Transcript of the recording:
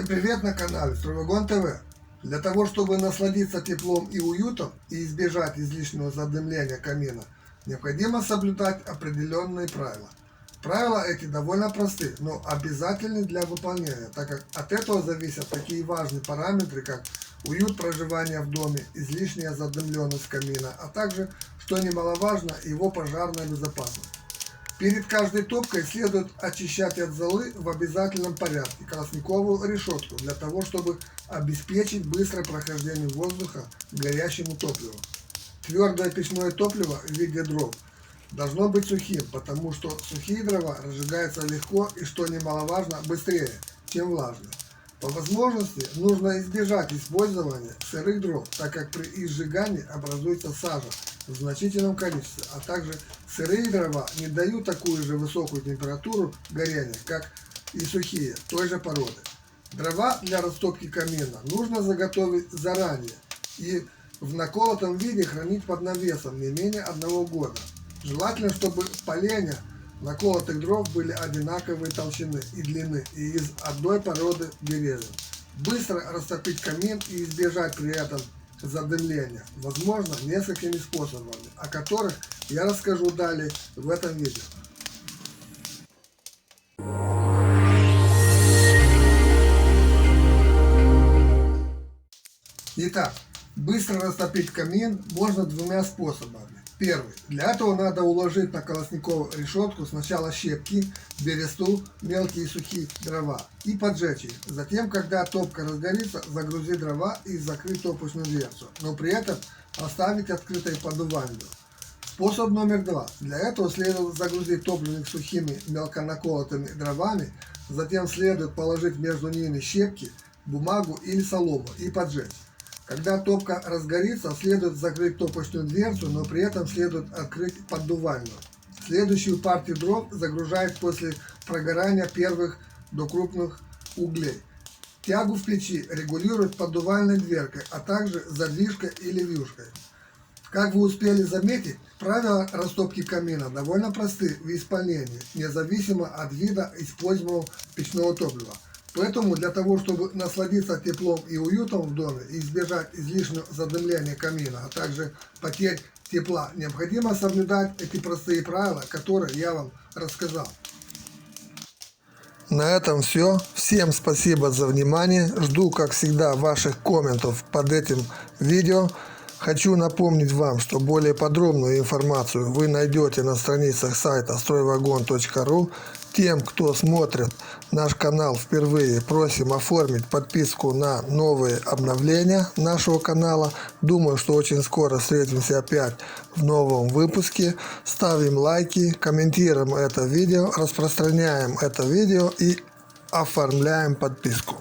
Всем привет на канале Стройвагон ТВ. Для того, чтобы насладиться теплом и уютом и избежать излишнего задымления камина, необходимо соблюдать определенные правила. Правила эти довольно просты, но обязательны для выполнения, так как от этого зависят такие важные параметры, как уют проживания в доме, излишняя задымленность камина, а также, что немаловажно, его пожарная безопасность. Перед каждой топкой следует очищать от золы в обязательном порядке колосниковую решетку для того, чтобы обеспечить быстрое прохождение воздуха к горящему топливу. Твердое печное топливо в виде дров должно быть сухим, потому что сухие дрова разжигаются легко и, что немаловажно, быстрее, чем влажные. По возможности нужно избежать использования сырых дров, так как при их сжигании образуется сажа в значительном количестве, а также сырые дрова не дают такую же высокую температуру горения, как и сухие той же породы. Дрова для растопки камина нужно заготовить заранее и в наколотом виде хранить под навесом не менее 1 года. Желательно, чтобы поленья наколотых дров были одинаковой толщины и длины и из одной породы деревьев. Быстро растопить камин и избежать при этом задымления возможно несколькими способами, о которых я расскажу далее в этом видео. Итак, быстро растопить камин можно двумя способами. Первый. Для этого надо уложить на колосниковую решетку сначала щепки, бересту, мелкие сухие дрова и поджечь их. Затем, когда топка разгорится, загрузить дрова и закрыть топочную дверцу, но при этом оставить открытой поддувальню. Способ номер 2. Для этого следует загрузить топливник сухими мелконаколотыми дровами, затем следует положить между ними щепки, бумагу или солому и поджечь. Когда топка разгорится, следует закрыть топочную дверцу, но при этом следует открыть поддувальную. Следующую партию дров загружают после прогорания первых до крупных углей. Тягу в печи регулируют поддувальной дверкой, а также задвижкой или вьюшкой. Как вы успели заметить, правила растопки камина довольно просты в исполнении, независимо от вида используемого печного топлива. Поэтому для того, чтобы насладиться теплом и уютом в доме и избежать излишнего задымления камина, а также потерь тепла, необходимо соблюдать эти простые правила, которые я вам рассказал. На этом все. Всем спасибо за внимание. Жду, как всегда, ваших комментов под этим видео. Хочу напомнить вам, что более подробную информацию вы найдете на страницах сайта стройвагон.ру. Тем, кто смотрит наш канал впервые, просим оформить подписку на новые обновления нашего канала. Думаю, что очень скоро встретимся опять в новом выпуске. Ставим лайки, комментируем это видео, распространяем это видео и оформляем подписку.